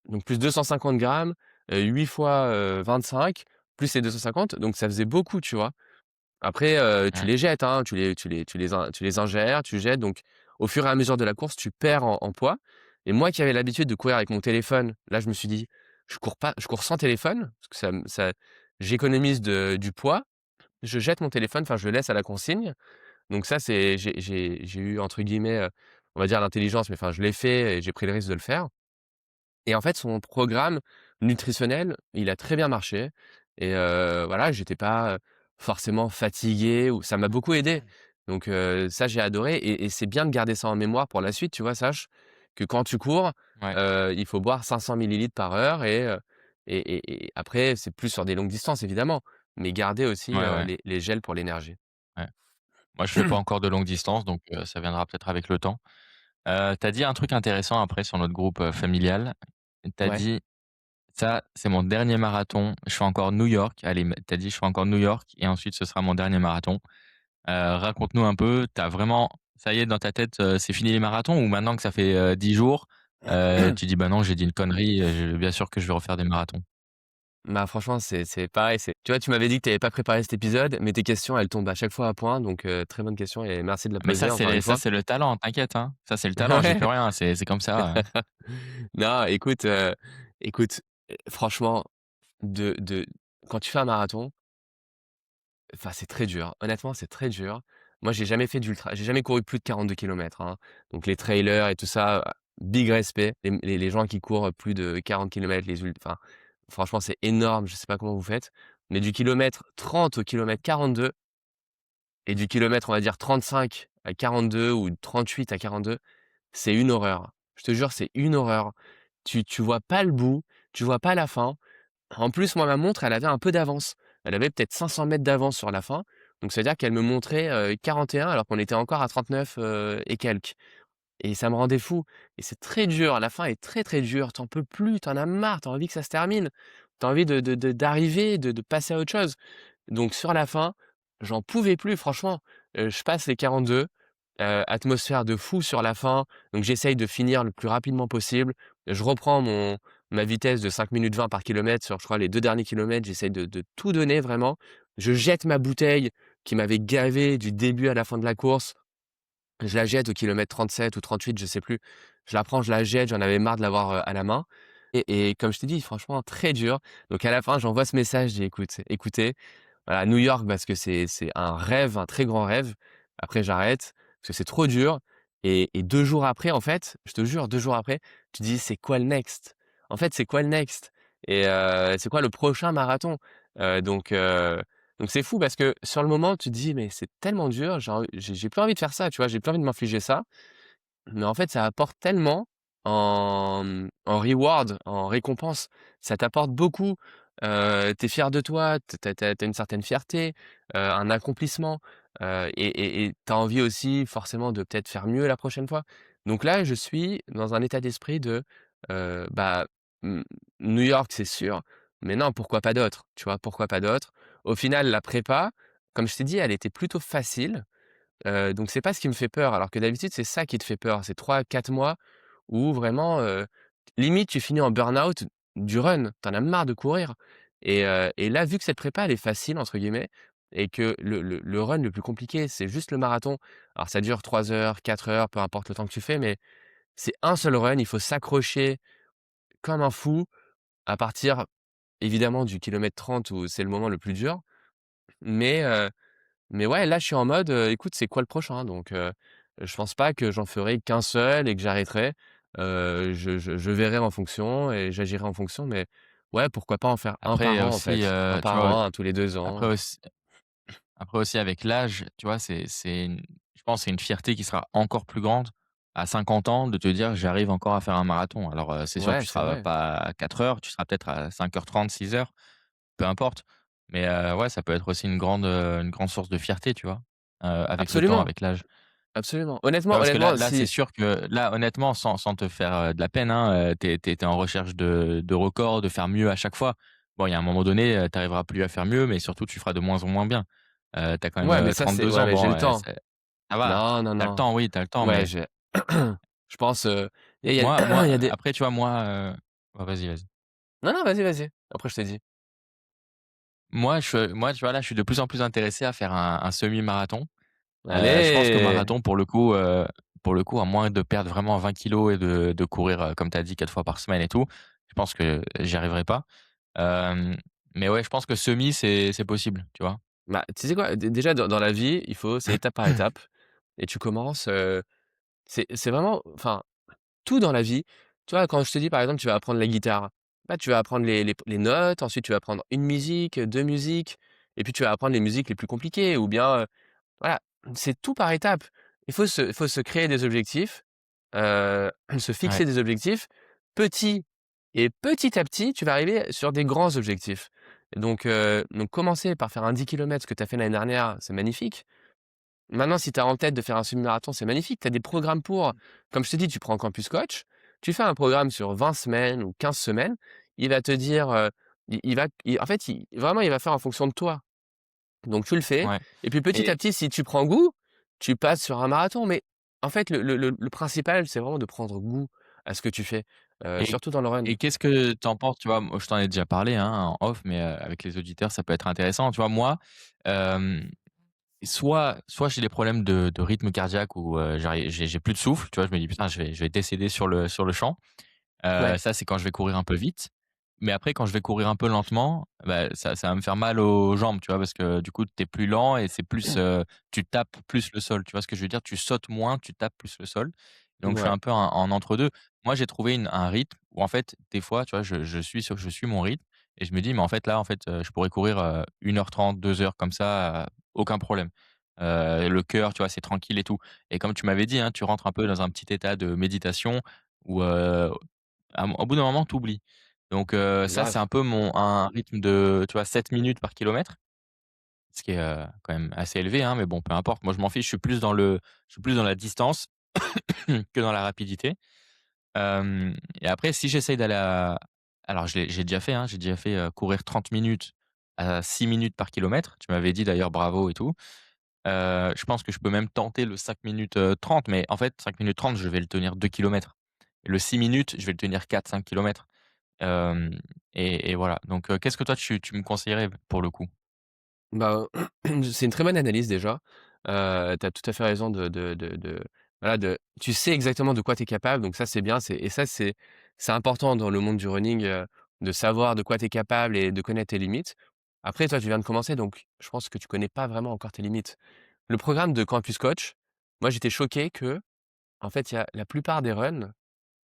donc plus 250 grammes, 8 fois, 25 plus les 250 donc ça faisait beaucoup, tu vois? Après, tu
Ouais.
les jettes, hein, tu les ingères, tu jettes, donc au fur et à mesure de la course, tu perds en poids et moi qui avais l'habitude de courir avec mon téléphone, là, je me suis dit: Je cours sans téléphone parce que j'économise du poids, je jette mon téléphone, enfin, je le laisse à la consigne, donc ça, c'est j'ai eu entre guillemets, on va dire l'intelligence, mais enfin, je l'ai fait et j'ai pris le risque de le faire et en fait, son programme nutritionnel, il a très bien marché et voilà, j'étais pas, forcément fatigué ou ça m'a beaucoup aidé. Donc ça, j'ai adoré et c'est bien de garder ça en mémoire pour la suite, tu vois? Sache que quand tu cours,
Ouais.
il faut boire 500 millilitres par heure et après, c'est plus sur des longues distances évidemment, mais garder aussi,
Ouais, ouais.
les gels pour l'énergie.
Ouais. Moi, je fais pas encore de longue distance, donc ça viendra peut-être avec le temps. Tu as dit un truc intéressant après sur notre groupe, familial. Tu as
Ouais.
dit: «Ça, c'est mon dernier marathon. Je fais encore New York». Allez, tu as dit: «Je fais encore New York et ensuite ce sera mon dernier marathon». Raconte-nous un peu, tu as vraiment ça y est dans ta tête, c'est fini les marathons ou maintenant que ça fait, 10 jours, Tu dis: «Bah non, j'ai dit une connerie, bien sûr que je vais refaire des marathons».
Bah, franchement, c'est pareil, c'est tu vois, tu m'avais dit que tu avais pas préparé cet épisode, mais tes questions, elles tombent à chaque fois à point, donc très bonne question et merci de la
Mais
poser encore une
ça
fois.
c'est le talent, t'inquiète, hein. Ça c'est le talent, j'y
Ouais.
peux rien, c'est comme ça,
Non, écoute, franchement, de quand tu fais un marathon, enfin, c'est très dur. Honnêtement, c'est très dur. Moi, j'ai jamais couru plus de 42 kilomètres, hein, donc les trailers et tout ça, big respect. Les gens qui courent plus de 40 kilomètres, enfin, franchement, c'est énorme, je sais pas comment vous faites, mais du kilomètre 30 au kilomètre 42 et du kilomètre, on va dire 35 à 42 ou 38 à 42, c'est une horreur. Je te jure, c'est une horreur. Tu vois pas le bout, tu vois pas la fin. En plus, moi, ma montre, elle avait un peu d'avance. Elle avait peut-être 500 mètres d'avance sur la fin. Donc, c'est-à-dire qu'elle me montrait 41 alors qu'on était encore à 39 et quelques. Et ça me rendait fou. Et c'est très dur. La fin est très, très dure. T'en peux plus. T'en as marre. T'as envie que ça se termine. T'as envie d'arriver, de passer à autre chose. Donc, sur la fin, j'en pouvais plus, franchement. Je passe les 42, atmosphère de fou sur la fin. Donc, j'essaye de finir le plus rapidement possible. Je reprends ma vitesse de 5 minutes 20 par kilomètre sur, je crois, les 2 derniers kilomètres. J'essaye de tout donner vraiment. Je jette ma bouteille qui m'avait gavé du début à la fin de la course. Je la jette au kilomètre 37 ou 38, je sais plus. Je la prends, je la jette, j'en avais marre de l'avoir, à la main et comme je t'ai dit, franchement très dur. Donc à la fin, j'envoie ce message, je dis: Écoutez, voilà, New York parce que c'est un rêve, un très grand rêve. Après j'arrête parce que c'est trop dur et 2 jours après, en fait, je te jure, 2 jours après, tu dis: «C'est quoi le next?» En fait, c'est quoi le next? Et c'est quoi le prochain marathon? Donc c'est fou parce que sur le moment, tu te dis: «Mais c'est tellement dur, j'ai plus envie de faire ça», tu vois? J'ai plus envie de m'infliger ça. Mais en fait, ça apporte tellement en reward, en récompense. Ça t'apporte beaucoup. Tu es fier de toi, tu une certaine fierté, un accomplissement, et tu as envie aussi forcément de peut-être faire mieux la prochaine fois. Donc là, je suis dans un état d'esprit de, bah, mmh, New York, c'est sûr, mais non, pourquoi pas d'autres, tu vois? Pourquoi pas d'autres? Au final, la prépa, comme je t'ai dit, elle était plutôt facile. Donc c'est pas ce qui me fait peur, alors que d'habitude, c'est ça qui te fait peur. C'est 3 4 mois où vraiment, limite tu finis en burn-out du run. Tu en as marre de courir et là, vu que cette prépa, elle est «facile» entre guillemets et que le run le plus compliqué, c'est juste le marathon. Alors ça dure 3 heures, 4 heures, peu importe le temps que tu fais, mais c'est un seul run. Il faut s'accrocher comme un fou à partir évidemment du kilomètre 30 où c'est le moment le plus dur, mais ouais, là, je suis en mode, écoute, c'est quoi le prochain? Donc je pense pas que j'en ferai qu'un seul et que j'arrêterai. Je verrai en fonction et j'agirai en fonction, mais ouais, pourquoi pas en faire un
Après il y
par
a
an, en
aussi,
fait. Un
tu
par
vois,
an, un tous les 2
après
ans.
aussi après aussi avec l'âge, tu vois, c'est une je pense c'est une fierté qui sera encore plus grande à 50 ans de te dire: «J'arrive encore à faire un marathon». Alors, c'est sûr,
Ouais,
tu
c'est
seras
vrai.
pas à 4 heures, tu seras peut-être à 5h30, 6 heures, peu importe. Mais, ouais, ça peut être aussi une grande source de fierté, tu vois? Avec le temps,
Absolument,
avec l'âge.
absolument.
Ouais, parce que
Honnêtement,
là, c'est
si
sûr que là, honnêtement, sans te faire, de la peine, hein, tu es en recherche de records, de faire mieux à chaque fois. Bon, il y a un moment donné, tu arriveras plus à faire mieux, mais surtout tu feras de moins en moins bien. Tu as quand même,
ouais, mais ça, c'est
32
ouais,
ans,
mais j'ai
bon,
le temps.
c'est ça va.
Non, non,
Tu as le
non.
temps, oui, tu as le temps,
Ouais,
mais
j'ai je pense, il y a
moi
il y a des
après, tu vois, moi, ouais, vas-y, vas-y.
non, non, vas-y, vas-y. Après, je te dis.
Moi, tu vois, là, je suis de plus en plus intéressé à faire un semi-marathon. Je pense que
Allez!
marathon, pour le coup, à moins de perdre vraiment 20 kilos et de courir, comme tu as dit 4 fois par semaine et tout, je pense que j'y arriverai pas. Hem, mais ouais, je pense que semi, c'est possible, tu vois?
Bah, tu sais quoi? Déjà dans la vie, c'est étape par étape et tu commences, c'est vraiment enfin, tout dans la vie, tu vois, quand je te dis, par exemple, tu vas apprendre la guitare, bah, tu vas apprendre les notes, ensuite tu vas apprendre une musique, 2 musiques et puis tu vas apprendre les musiques les plus compliquées ou bien, voilà, c'est tout par étapes. Il faut se créer des objectifs, se
Ouais,
fixer des objectifs petits et petit à petit, tu vas arriver sur des grands objectifs. Donc commencer par faire un 10 kilomètres, ce que tu as fait l'année dernière, c'est magnifique. Maintenant, si tu as en tête de faire un semi-marathon, c'est magnifique. Tu as des programmes pour. Comme je te dis, tu prends Campus Coach, tu fais un programme sur 20 semaines ou 15 semaines. Il va te dire, en fait, vraiment, il va faire en fonction de toi. Donc tu le fais
ouais
et puis petit à
et
petit, si tu prends goût, tu passes sur un marathon. Mais en fait, le principal, c'est vraiment de prendre goût à ce que tu fais,
Et
surtout dans le run.
et qu'est-ce que tu en penses? Tu vois, moi, je t'en ai déjà parlé, hein, en off, mais avec les auditeurs, ça peut être intéressant. Tu vois, moi, hem, soit j'ai des problèmes de rythme cardiaque où, j'ai plus de souffle, tu vois? Je me dis: «Putain, je vais décéder sur le champ».
Ouais.
Ça, c'est quand je vais courir un peu vite. Mais après, quand je vais courir un peu lentement, bah, ça va me faire mal aux jambes, tu vois? Parce que du coup, tu es plus lent et c'est plus, tu tapes plus le sol. Tu vois ce que je veux dire? Tu sautes moins, tu tapes plus le sol. Donc je suis
Ouais.
un peu en entre 2. Moi, j'ai trouvé un rythme où en fait, des fois, tu vois, je suis mon rythme et je me dis: «Mais en fait, là, en fait, je pourrais courir, 1 h 30, 2 heures comme ça, aucun problème». Le cœur, tu vois, c'est tranquille et tout. Et comme tu m'avais dit, hein, tu rentres un peu dans un petit état de méditation où, au bout d'un moment, tu oublies. Donc ça, c'est
Grave.
un peu un rythme de, tu vois, 7 minutes par kilomètre, ce qui est, quand même assez élevé, hein, mais bon, peu importe. Moi, je m'en fiche, je suis plus dans la distance que dans la rapidité. Et après, si j'essaye d'aller à alors j'ai déjà fait, hein, j'ai déjà fait, courir 30 minutes à 6 minutes par kilomètre. Tu m'avais dit d'ailleurs bravo et tout. Je pense que je peux même tenter le 5 minutes, 30, mais en fait, 5 minutes 30, je vais le tenir 2 kilomètres. Le 6 minutes, je vais le tenir 4-5 kilomètres. Hem et voilà. Donc qu'est-ce que toi tu me conseillerais pour le coup?
Bah, c'est une très bonne analyse déjà. Tu as tout à fait raison voilà, tu sais exactement de quoi tu es capable, donc ça, c'est bien, c'est important dans le monde du running, de savoir de quoi tu es capable et de connaître tes limites. Après, toi, tu viens de commencer, donc je pense que tu connais pas vraiment encore tes limites. Le programme de Campus Coach, moi, j'étais choqué que, en fait, il y a la plupart des runs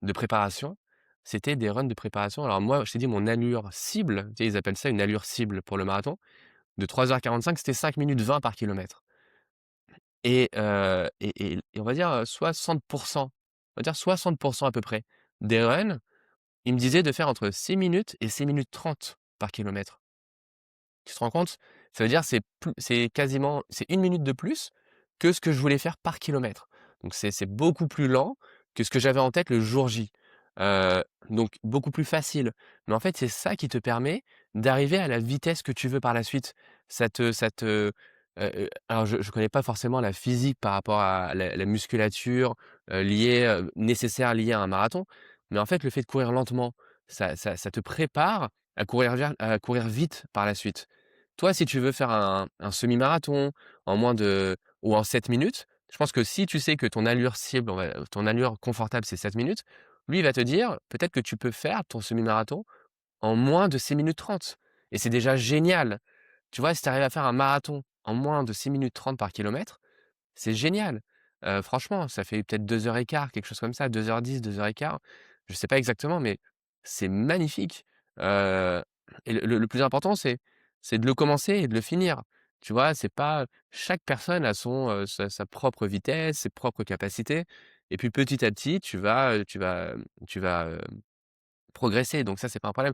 de préparation, c'était des runs de préparation. Alors moi, je t'ai dit mon allure cible, tu sais, ils appellent ça une allure cible pour le marathon, de 3 h 45, c'était 5 minutes 20 par kilomètre. Et on va dire, 60, on va dire 60 à peu près des runs, ils me disaient de faire entre 6 minutes et 6 minutes 30 par kilomètre. Tu te rends compte? Ça veut dire c'est quasiment c'est 1 minute de plus que ce que je voulais faire par kilomètre. Donc c'est beaucoup plus lent que ce que j'avais en tête le jour J. Donc beaucoup plus facile. Mais en fait, c'est ça qui te permet d'arriver à la vitesse que tu veux par la suite. Alors je connais pas forcément la physique par rapport à la musculature, nécessaire liée à un marathon. Mais en fait, le fait de courir lentement, ça te prépare à courir vite par la suite. Toi, si tu veux faire un semi-marathon en moins de ou en 7 minutes, je pense que si tu sais que ton allure cible, ton allure confortable, c'est 7 minutes, lui, il va te dire: «Peut-être que tu peux faire ton semi-marathon en moins de 6 minutes 30». Et c'est déjà génial. Tu vois, si tu arrives à faire un marathon en moins de 6 minutes 30 par kilomètre, c'est génial. Franchement, ça fait peut-être 2 heures et quart, quelque chose comme ça, 2 h 10, 2 heures et quart. Je sais pas exactement, mais c'est magnifique. Heu et le plus important, c'est de le commencer et de le finir. Tu vois? C'est pas chaque personne a sa propre vitesse, ses propres capacités et puis petit à petit, tu vas progresser, donc ça, c'est pas un problème.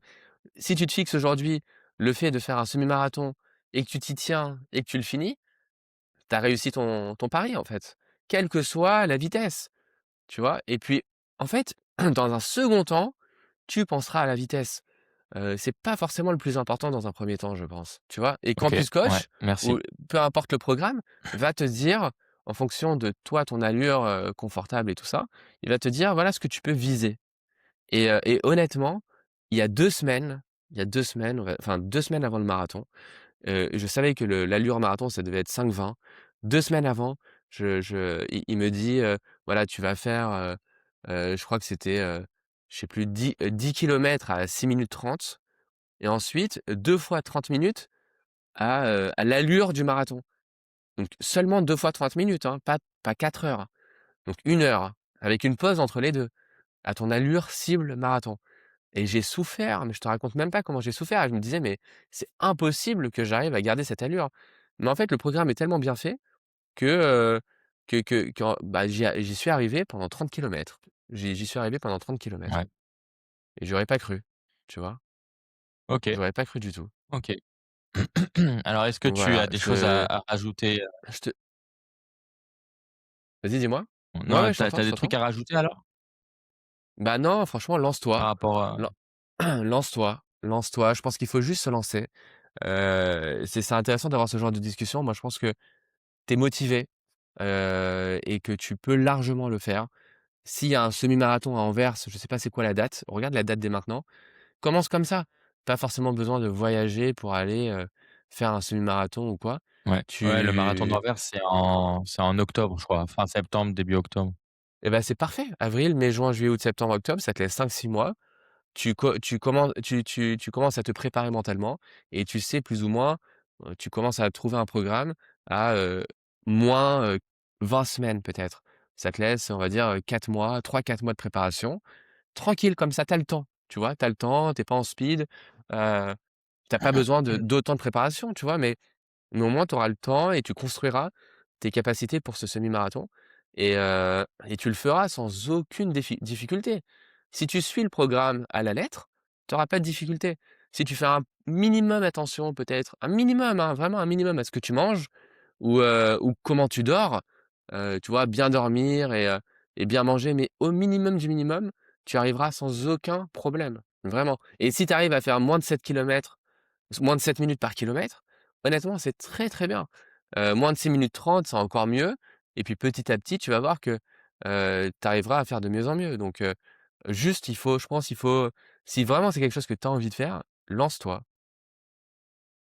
Si tu te fixes aujourd'hui le fait de faire un semi-marathon et que tu t'y tiens et que tu le finis, tu as réussi ton pari, en fait, quelle que soit la vitesse, tu vois? Et puis, en fait, dans un second temps, tu penseras à la vitesse. C'est pas forcément le plus important dans un premier temps, je pense, tu vois? Et
OK,
Campus
ouais,
Coach
merci.
ou peu importe le programme, va te dire, en fonction de toi, ton allure, confortable et tout ça, il va te dire: «Voilà ce que tu peux viser». Et honnêtement, il y a 2 semaines, enfin 2 semaines avant le marathon, je savais que l'allure marathon, ça devait être 5:20. 2 semaines avant, il me dit, voilà, tu vas faire, je crois que c'était, je sais plus, 10 kilomètres à 6 minutes 30 et ensuite 2 fois 30 minutes à l'allure du marathon. Donc seulement 2 fois 30 minutes, hein, pas 4 heures. Donc 1 heure, avec une pause entre les 2, à ton allure cible marathon. Et j'ai souffert, mais je te raconte même pas comment j'ai souffert. Je me disais: «Mais c'est impossible que j'arrive à garder cette allure». Mais en fait, le programme est tellement bien fait que, bah, j'y suis arrivé pendant 30 kilomètres. J'y suis arrivé pendant 30 kilomètres
Ouais,
et j'aurais pas cru, tu vois?
OK,
J'aurais pas cru du tout.
OK. Alors est-ce que
Donc
tu
voilà,
as des choses à rajouter,
je te vas-y, dis-moi? Ouais,
non,
ouais,
tu as
je
des
t'entends.
trucs à rajouter alors?
Bah, non, franchement, lance-toi.
Par rapport à
Lan lance-toi, lance-toi. Je pense qu'il faut juste se lancer. C'est intéressant d'avoir ce genre de discussion. Moi, je pense que tu es motivé, et que tu peux largement le faire. S'il y a un semi-marathon à Anvers, je sais pas c'est quoi la date, regarde la date dès maintenant. Commence comme ça. Pas forcément besoin de voyager pour aller, faire un semi-marathon ou quoi.
Ouais, ouais, le marathon
Tu
d'Anvers, c'est en octobre, je crois, fin septembre, début octobre.
Et ben c'est parfait. Avril, mai, juin, juillet, août, septembre, octobre, ça te laisse 5, 6 mois. Tu commences à te préparer mentalement et tu sais plus ou moins, tu commences à trouver un programme à, moins, 20 semaines peut-être. Ça te laisse, on va dire, 4 mois, 3, 4 mois de préparation. Tranquille comme ça, tu as le temps, tu vois? Tu as le temps, tu es pas en speed, heu, tu as pas besoin de d'autant de préparation, tu vois? Mais au moins, tu auras le temps et tu construiras tes capacités pour ce semi-marathon et tu le feras sans aucune difficulté. Si tu suis le programme à la lettre, tu auras pas de difficulté. Si tu fais un minimum attention peut-être, un minimum, hein, vraiment un minimum à ce que tu manges ou comment tu dors, tu vois? Bien dormir et bien manger, mais au minimum du minimum, tu arriveras sans aucun problème, vraiment. Et si tu arrives à faire moins de 7 kilomètres, moins de 7 minutes par kilomètre, honnêtement, c'est très, très bien. Moins de 6 minutes 30, c'est encore mieux et puis petit à petit, tu vas voir que, tu arriveras à faire de mieux en mieux donc juste il faut si vraiment c'est quelque chose que tu as envie de faire, lance-toi.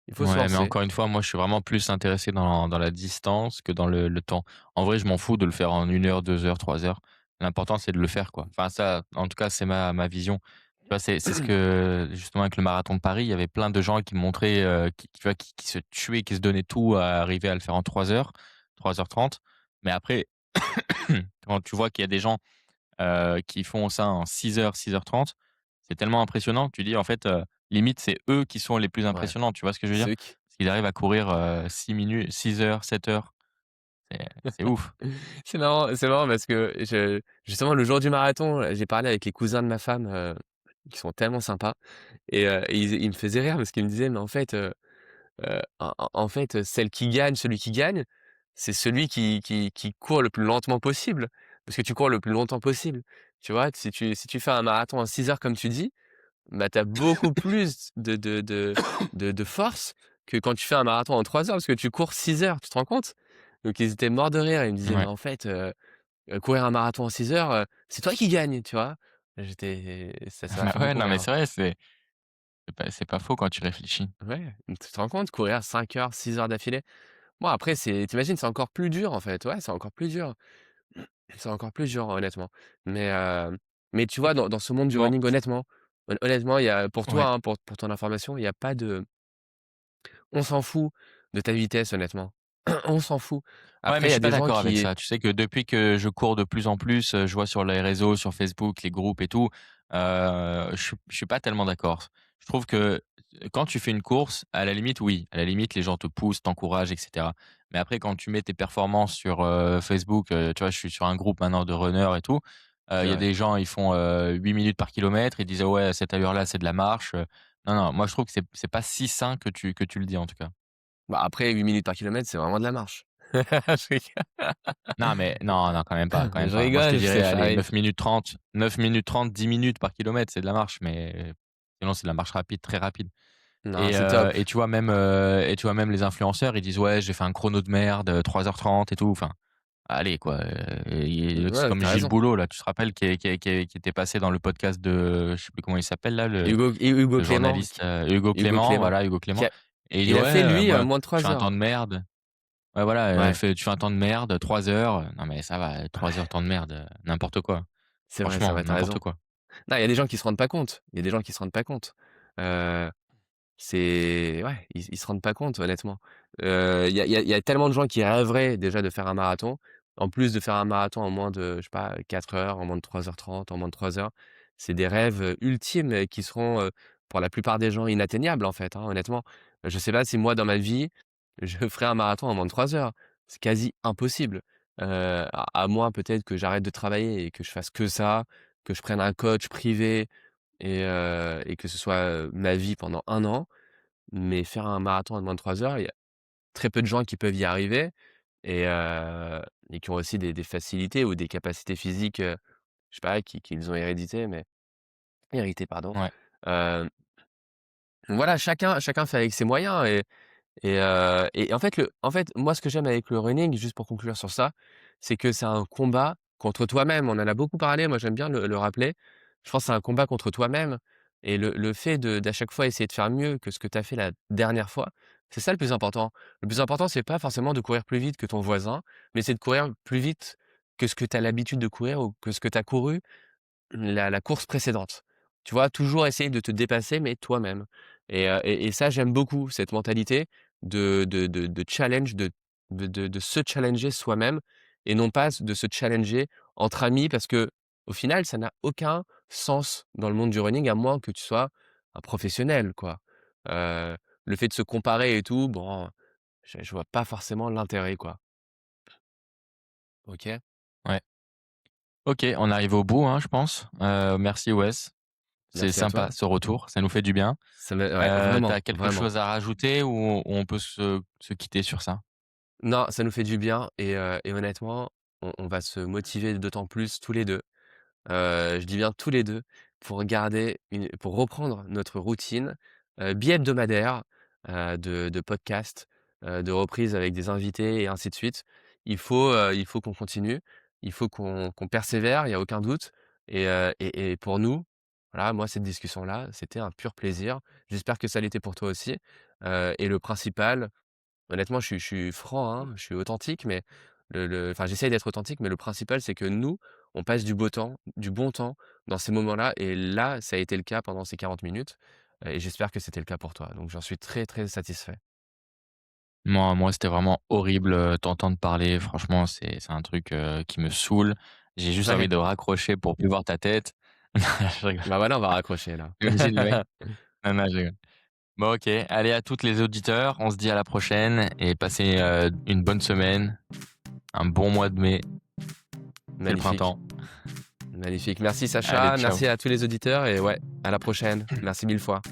Il faut se
Ouais, mais
lancer.
encore une fois, moi, je suis vraiment plus intéressé dans la distance que dans le temps. En vrai, je m'en fous de le faire en 1 heure, 2 heures, 3 heures. L'important, c'est de le faire, quoi. Enfin ça, en tout cas, c'est ma vision. Tu vois, c'est ce que justement avec le marathon de Paris, il y avait plein de gens qui montraient, qui tu vois, qui se tuaient, qui se donnaient tout à arriver à le faire en 3 heures, 3h30. Mais après, quand tu vois qu'il y a des gens, qui font ça en 6 heures, 6h30, c'est tellement impressionnant. Tu dis, en fait, limite, c'est eux qui sont les plus
Ouais,
impressionnants. Tu vois ce que je veux dire?
ceux qui
Parce qu'ils arrivent à courir, 6 minutes, 6 heures, 7 heures. C'est ouf.
c'est marrant parce que je justement le jour du marathon, j'ai parlé avec les cousins de ma femme, qui sont tellement sympas et ils me faisaient rire parce qu'ils me disaient: «Mais en fait, en fait, celui qui gagne, c'est celui qui court le plus lentement possible, parce que tu cours le plus longtemps possible. Tu vois? Si tu fais un marathon en 6 heures comme tu dis, bah, tu as beaucoup plus de force que quand tu fais un marathon en 3 heures, parce que tu cours 6 heures, tu te rends compte? Donc ils étaient morts de rire, ils me disaient: «Mais
Ouais.
en fait, courir un marathon en 6 heures, c'est toi qui gagne», tu vois? Ça m'a
Bah,
fait
ouais,
beaucoup
non, mais
rire.
c'est vrai, c'est pas faux quand tu réfléchis.
Ouais, tu te rends compte? Courir 5 heures, 6 heures d'affilée? Bon après c'est encore plus dur en fait, ouais, c'est encore plus dur. C'est encore plus dur honnêtement. Mais, mais tu vois dans ce monde du
Bon,
running honnêtement, honnêtement il y a pour
ouais.
toi, hein, pour ton information, il y a pas de on s'en fout de ta vitesse honnêtement. On s'en fout.
Ouais, mais
Après
je
il y a
suis pas
des gens
d'accord avec
qui
ça. Tu sais que depuis que je cours de plus en plus, je vois sur les réseaux, sur Facebook, les groupes et tout, je suis pas tellement d'accord. Je trouve que, quand tu fais une course, à la limite, oui, à la limite, les gens te poussent, t'encouragent et cetera. Mais après, quand tu mets tes performances sur, Facebook, tu vois, je suis sur un groupe maintenant de runners et tout, il
c'est
y a
vrai.
des gens, ils font, 8 minutes par kilomètre, ils disent: «Ah ouais, cette allure-là, c'est de la marche», non, non, moi je trouve que c'est pas si sain que tu le dis, en tout cas.
Bah, après 8 minutes par kilomètre, c'est vraiment de la marche. Je rigole,
Non, mais non, non, quand même pas, quand même
je
pas. Moi, je te
rigole,
dirais,
c'est ça
allez,
arrive.
9 minutes 30, 9 minutes 30, 10 minutes par kilomètre, c'est de la marche, mais sinon, c'est de la marche rapide, très rapide.
Non,
Et
c'est top.
tu vois même les influenceurs, ils disent: «Ouais, j'ai fait un chrono de merde, 3h30 et tout». Enfin, allez quoi, c'est
Ouais,
comme
tu
Gilles
raison.
Boulot là, tu te rappelles qui était passé dans le podcast de je sais plus comment il s'appelle là, le
Hugo
le
Clément
journaliste, Hugo
Hugo
Clément,
Clément
voilà, Hugo
qui
Clément,
a
et il dit:
il a fait
«Ouais,
lui,
moi,
moins de
je fais
3
un temps
heures.
de merde». Ouais, voilà,
Ouais,
tu fais un temps de merde, 3 heures, non mais ça va, 3 heures temps de merde, n'importe quoi.
c'est
Franchement,
vrai, tu
n'importe
raison.
quoi.
Non, il y a des gens qui se rendent pas compte. Il y a des gens qui se rendent pas compte. Heu, c'est ouais, ils se rendent pas compte honnêtement. Il y a tellement de gens qui rêveraient déjà de faire un marathon. En plus de faire un marathon en moins de, je sais pas, 4 heures, en moins de 3h30, en moins de 3 heures. C'est des rêves, ultimes et qui seront, pour la plupart des gens inatteignables en fait, hein, honnêtement. Je sais pas si moi dans ma vie, je ferai un marathon en moins de 3 heures. C'est quasi impossible. À moins peut-être que j'arrête de travailler et que je fasse que ça, que je prenne un coach privé et que ce soit, ma vie pendant 1 an. Mais faire un marathon en moins de 3 heures, il y a très peu de gens qui peuvent y arriver et qui ont aussi des facilités ou des capacités physiques, je sais pas, qu'ils ont héritées, pardon.
Ouais,
Heu, voilà, chacun fait avec ses moyens et en fait moi, ce que j'aime avec le running, juste pour conclure sur ça, c'est que c'est un combat contre toi-même. On en a beaucoup parlé, moi j'aime bien le rappeler. Je pense que c'est un combat contre toi-même et le fait d'à chaque fois essayer de faire mieux que ce que tu as fait la dernière fois, c'est ça le plus important. Le plus important, c'est pas forcément de courir plus vite que ton voisin, mais c'est de courir plus vite que ce que tu as l'habitude de courir ou que ce que tu as couru la course précédente. Tu vois? Toujours essayer de te dépasser, mais toi-même et ça, j'aime beaucoup cette mentalité de challenge, de se challenger soi-même et non pas de se challenger entre amis parce que au final, ça n'a aucun sens dans le monde du running à moins que tu sois un professionnel, quoi. Heu, le fait de se comparer et tout, bon, je vois pas forcément l'intérêt, quoi. OK?
Ouais. OK, on arrive au bout, hein, je pense. Merci Wes. C'est
Merci à
sympa
toi.
ce retour, ça nous fait du bien.
Ça me Ouais, vraiment,
Tu quelque
vraiment.
chose à rajouter ou on peut se quitter sur ça?
Non, ça nous fait du bien et honnêtement, on va se motiver d'autant plus tous les 2. Je dis bien tous les 2 pour reprendre notre routine, bi-hebdomadaire, de podcast, de reprises avec des invités et ainsi de suite. Il faut qu'on continue, il faut qu'on persévère, il y a aucun doute et pour nous, voilà, moi cette discussion-là, c'était un pur plaisir. J'espère que ça l'était pour toi aussi, et le principal. Honnêtement, je suis franc, hein, je suis authentique, mais enfin, j'essaye d'être authentique, mais le principal, c'est que nous, on passe du bon temps dans ces moments-là et là, ça a été le cas pendant ces 40 minutes, et j'espère que c'était le cas pour toi. Donc j'en suis très, très satisfait.
Moi, c'était vraiment horrible, t'entendre parler. Franchement, c'est un truc, qui me saoule. J'ai juste envie
Ouais,
de raccrocher pour plus voir ta tête. Je rigole.
bah, voilà, on va raccrocher là.
Imagine le mec. Non, non, je rigole. Bon, OK. Allez, à toutes les auditeurs, on se dit à la prochaine et passez, une bonne semaine, un bon mois de mai. C'est le
Magnifique,
printemps.
magnifique. Merci
Allez,
Sacha,
ciao.
merci à tous les auditeurs et ouais, à la prochaine. Merci 1000 fois.